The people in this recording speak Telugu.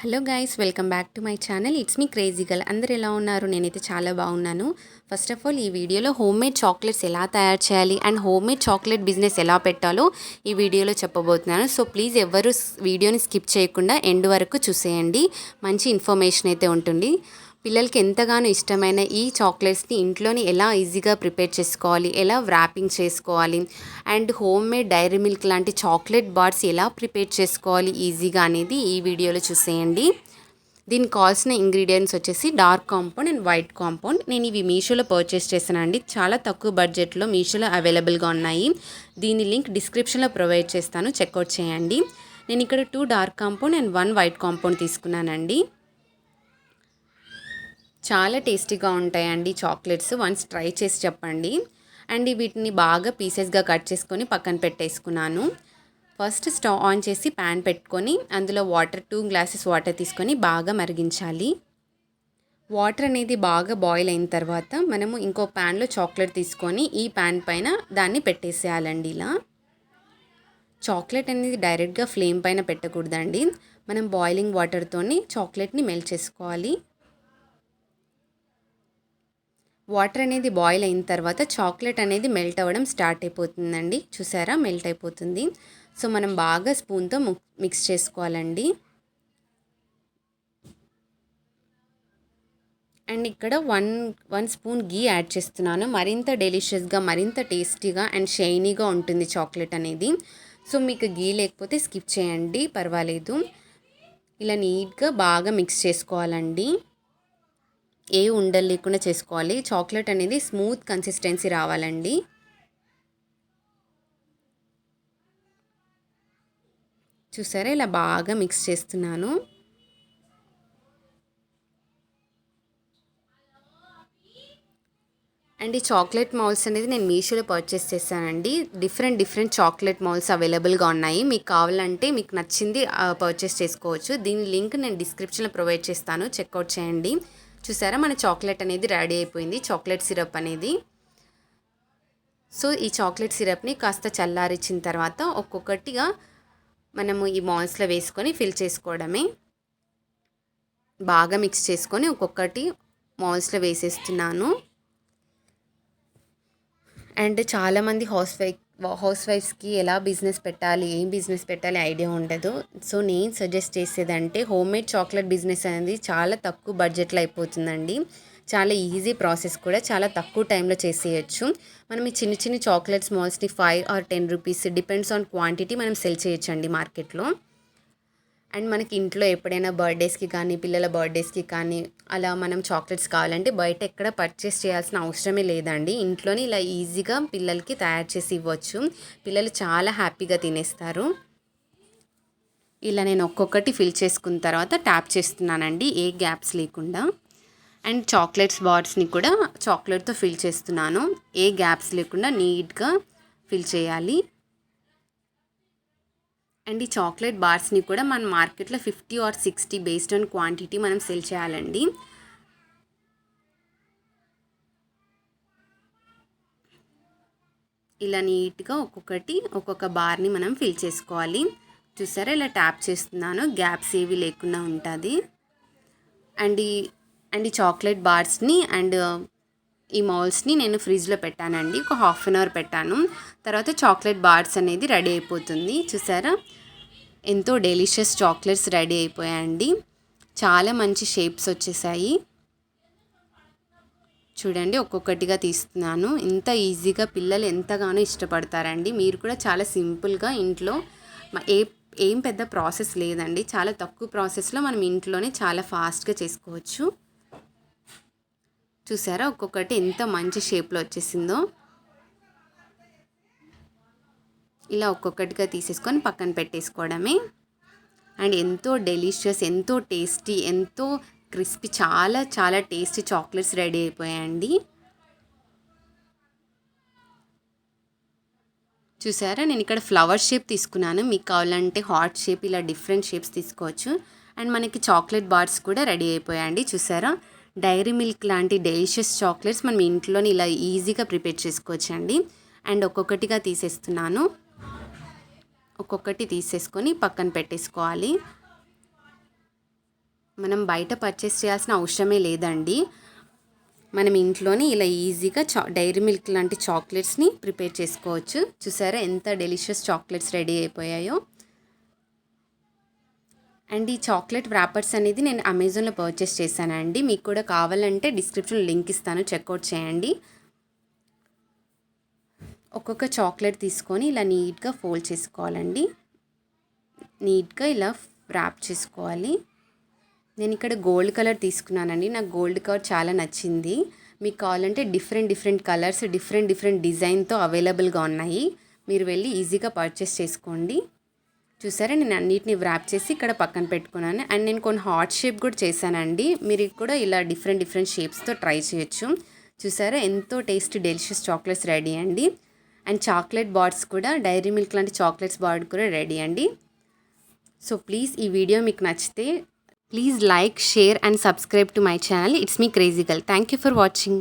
Hello guys, welcome back to my channel. It's me crazy girl. అందరు ఎలా ఉన్నారు? నేనైతే చాలా బాగున్నాను. ఫస్ట్ ఆఫ్ ఆల్ ఈ వీడియోలో హోమ్ మేడ్ చాక్లెట్స్ ఎలా తయారు చేయాలి and home made chocolate business ఎలా పెట్టాలో ఈ వీడియోలో చెప్పబోతున్నాను. సో ప్లీజ్ ఎవ్వరూ వీడియోని స్కిప్ చేయకుండా ఎండ్ వరకు చూసేయండి. మంచి ఇన్ఫర్మేషన్ అయితే ఉంటుంది. పిల్లలకి ఎంతగానో ఇష్టమైన ఈ చాక్లెట్స్ని ఇంట్లోని ఎలా ఈజీగా ప్రిపేర్ చేసుకోవాలి, ఎలా వ్రాపింగ్ చేసుకోవాలి and home made Dairy Milk లాంటి చాక్లెట్ బార్స్ ఎలా ప్రిపేర్ చేసుకోవాలి ఈజీగా అనేది ఈ వీడియోలో చూసేయండి. దీనికి కావాల్సిన ఇంగ్రీడియంట్స్ వచ్చేసి dark compound and white compound. నేను ఇవి మీషోలో పర్చేస్ చేశానండి. చాలా తక్కువ బడ్జెట్లో మీషోలో అవైలబుల్గా ఉన్నాయి. దీని లింక్ డిస్క్రిప్షన్లో ప్రొవైడ్ చేస్తాను, చెక్అవుట్ చేయండి. నేను ఇక్కడ 2 dark compound and 1 white compound తీసుకున్నానండి. చాలా టేస్టీగా ఉంటాయండి చాక్లెట్స్. వన్స్ ట్రై చేసి చెప్పండి. అండ్ వీటిని బాగా పీసెస్గా కట్ చేసుకొని పక్కన పెట్టేసుకున్నాను. ఫస్ట్ స్టవ్ ఆన్ చేసి ప్యాన్ పెట్టుకొని అందులో 2 గ్లాసెస్ వాటర్ తీసుకొని బాగా మరిగించాలి. వాటర్ అనేది బాగా బాయిల్ అయిన తర్వాత మనము ఇంకో ప్యాన్లో చాక్లెట్ తీసుకొని ఈ ప్యాన్ పైన దాన్ని పెట్టేసేయాలండి. ఇలా చాక్లెట్ అనేది డైరెక్ట్గా ఫ్లేమ్ పైన పెట్టకూడదండి. మనం బాయిలింగ్ వాటర్తోని చాక్లెట్ని మెల్ట్ చేసుకోవాలి. వాటర్ అనేది బాయిల్ అయిన తర్వాత చాక్లెట్ అనేది మెల్ట్ అవ్వడం స్టార్ట్ అయిపోతుందండి. చూసారా, మెల్ట్ అయిపోతుంది. సో మనం బాగా స్పూన్తో మిక్స్ చేసుకోవాలండి. అండ్ ఇక్కడ వన్ స్పూన్ గీ యాడ్ చేస్తున్నాను. మరింత డెలిషియస్గా, మరింత టేస్టీగా అండ్ షైనీగా ఉంటుంది చాక్లెట్ అనేది. సో మీకు గీ లేకపోతే స్కిప్ చేయండి, పర్వాలేదు. ఇలా నీట్గా బాగా మిక్స్ చేసుకోవాలండి. ఏ ఉండలు లేకుండా చేసుకోవాలి. చాక్లెట్ అనేది స్మూత్ కన్సిస్టెన్సీ రావాలండి. చూసారా, ఇలా బాగా మిక్స్ చేస్తున్నాను. అండ్ ఈ చాక్లెట్ మౌల్స్ అనేది నేను మీషోలో పర్చేస్ చేశానండి. డిఫరెంట్ చాక్లెట్ మౌల్స్ అవైలబుల్గా ఉన్నాయి. మీకు కావాలంటే మీకు నచ్చింది పర్చేస్ చేసుకోవచ్చు. దీని లింక్ నేను డిస్క్రిప్షన్లో ప్రొవైడ్ చేస్తాను, చెక్అవుట్ చేయండి. చూసారా, మన చాక్లెట్ అనేది రెడీ అయిపోయింది, చాక్లెట్ సిరప్ అనేది. సో ఈ చాక్లెట్ సిరప్ని కాస్త చల్లారించిన తర్వాత ఒక్కొక్కటిగా మనము ఈ మౌల్స్లో వేసుకొని ఫిల్ చేసుకోవడమే. బాగా మిక్స్ చేసుకొని ఒక్కొక్కటి మౌల్స్లో వేసేస్తున్నాను. అండ్ చాలామంది హౌస్ వైఫ్స్కి ఎలా బిజినెస్ పెట్టాలి, ఏం బిజినెస్ పెట్టాలి ఐడియా ఉండదు. సో నేను సజెస్ట్ చేసేదంటే హోమ్ మేడ్ చాక్లెట్ బిజినెస్ అనేది చాలా తక్కువ బడ్జెట్లో అయిపోతుందండి. చాలా ఈజీ ప్రాసెస్ కూడా, చాలా తక్కువ టైంలో చేసేయచ్చు. మనం ఈ చిన్న చాక్లెట్స్ మాల్స్ని 5 or 10 rupees depends on quantity మనం సెల్ చేయొచ్చండి మార్కెట్లో. అండ్ మనకి ఇంట్లో ఎప్పుడైనా బర్త్డేస్కి కానీ, పిల్లల బర్త్డేస్కి కానీ అలా మనం చాక్లెట్స్ కావాలంటే బయట ఎక్కడ పర్చేస్ చేయాల్సిన అవసరమే లేదండి. ఇంట్లోనే ఇలా ఈజీగా పిల్లలకి తయారు చేసి ఇవ్వచ్చు. పిల్లలు చాలా హ్యాపీగా తినేస్తారు. ఇలా నేను ఒక్కొక్కటి ఫిల్ చేసుకున్న తర్వాత ట్యాప్ చేస్తున్నానండి, ఏ గ్యాప్స్ లేకుండా. అండ్ చాక్లెట్స్ బార్స్ని కూడా చాక్లెట్తో ఫిల్ చేస్తున్నాను. ఏ గ్యాప్స్ లేకుండా నీట్గా ఫిల్ చేయాలి. అండ్ ఈ చాక్లెట్ బార్స్ని కూడా మన మార్కెట్లో 50 or 60 బేస్డ్ ఆన్ క్వాంటిటీ మనం సెల్ చేయాలండి. ఇలా నీట్గా ఒక్కొక్క బార్ని మనం ఫిల్ చేసుకోవాలి. చూసారా, ఇలా ట్యాప్ చేస్తున్నాను, గ్యాప్స్ ఏవి లేకుండా ఉంటుంది. అండ్ ఈ చాక్లెట్ బార్స్ని అండ్ ఈ మౌల్స్ని నేను ఫ్రిడ్జ్లో పెట్టానండి. ఒక 1/2 hour పెట్టాను. తర్వాత చాక్లెట్ బార్స్ అనేది రెడీ అయిపోతుంది. చూసారా, ఎంతో డెలిషియస్ చాక్లెట్స్ రెడీ అయిపోయాయండి. చాలా మంచి షేప్స్ వచ్చేసాయి. చూడండి, ఒక్కొక్కటిగా తీస్తున్నాను. ఇంత ఈజీగా పిల్లలు ఎంతగానో ఇష్టపడతారండి. మీరు కూడా చాలా సింపుల్గా ఇంట్లో ఏం పెద్ద ప్రాసెస్ లేదండి. చాలా తక్కువ ప్రాసెస్లో మనం ఇంట్లోనే చాలా ఫాస్ట్గా చేసుకోవచ్చు. చూసారా, ఒక్కొక్కటి ఎంత మంచి షేప్లో వచ్చేసిందో. ఇలా ఒక్కొక్కటిగా తీసేసుకొని పక్కన పెట్టేసుకోవడమే. అండ్ ఎంతో డెలిషియస్, ఎంతో టేస్టీ, ఎంతో క్రిస్పీ, చాలా టేస్టీ చాక్లెట్స్ రెడీ అయిపోయాయండి. చూసారా, నేను ఇక్కడ ఫ్లవర్ షేప్ తీసుకున్నాను. మీకు కావాలంటే హార్ట్ షేప్, ఇలా డిఫరెంట్ షేప్స్ తీసుకోవచ్చు. అండ్ మనకి చాక్లెట్ బార్స్ కూడా రెడీ అయిపోయాయండి. చూసారా, డైరీ మిల్క్ లాంటి డెలిషియస్ చాక్లెట్స్ మనం ఇంట్లోనే ఇలా ఈజీగా ప్రిపేర్ చేసుకోవచ్చు అండి. అండ్ ఒక్కొక్కటిగా తీసేస్తున్నాను. ఒక్కొక్కటి తీసేసుకొని పక్కన పెట్టేసుకోవాలి. మనం బయట పర్చేస్ చేయాల్సిన అవసరమే లేదండి. మనం ఇంట్లోనే ఇలా ఈజీగా డైరీ మిల్క్ లాంటి చాక్లెట్స్ని ప్రిపేర్ చేసుకోవచ్చు. చూసారా ఎంత డెలిషియస్ చాక్లెట్స్ రెడీ అయిపోయాయో. అండ్ ఈ చాక్లెట్ వ్రాపర్స్ అనేది నేను అమెజాన్లో పర్చేస్ చేశానండి. మీకు కూడా కావాలంటే డిస్క్రిప్షన్లో లింక్ ఇస్తాను, చెక్అవుట్ చేయండి. ఒక్కొక్క చాక్లెట్ తీసుకొని ఇలా నీట్గా ఫోల్డ్ చేసుకోవాలండి. నీట్గా ఇలా ర్యాప్ చేసుకోవాలి. నేను ఇక్కడ గోల్డ్ కలర్ తీసుకున్నానండి. నాకు గోల్డ్ కలర్ చాలా నచ్చింది. మీకు కావాలంటే డిఫరెంట్ కలర్స్ డిఫరెంట్ డిజైన్తో అవైలబుల్గా ఉన్నాయి. మీరు వెళ్ళి ఈజీగా పర్చేస్ చేసుకోండి. చూసారా నేను అన్నిటిని వ్రాప్ చేసి ఇక్కడ పక్కన పెట్టుకున్నాను. అండ్ నేను కొన్ని హార్ట్ షేప్ కూడా చేశానండి. మీరు కూడా ఇలా డిఫరెంట్ షేప్స్తో ట్రై చేయొచ్చు. చూసారా ఎంతో టేస్టీ డెలిషియస్ చాక్లెట్స్ రెడీ అండి. అండ్ చాక్లెట్ బార్స్ కూడా డైరీ మిల్క్ లాంటి చాక్లెట్స్ బార్ కూడా రెడీ అండి. సో ప్లీజ్ ఈ వీడియో మీకు నచ్చితే please like, share and subscribe to my channel. It's me Crazy Girl. Thank you for watching.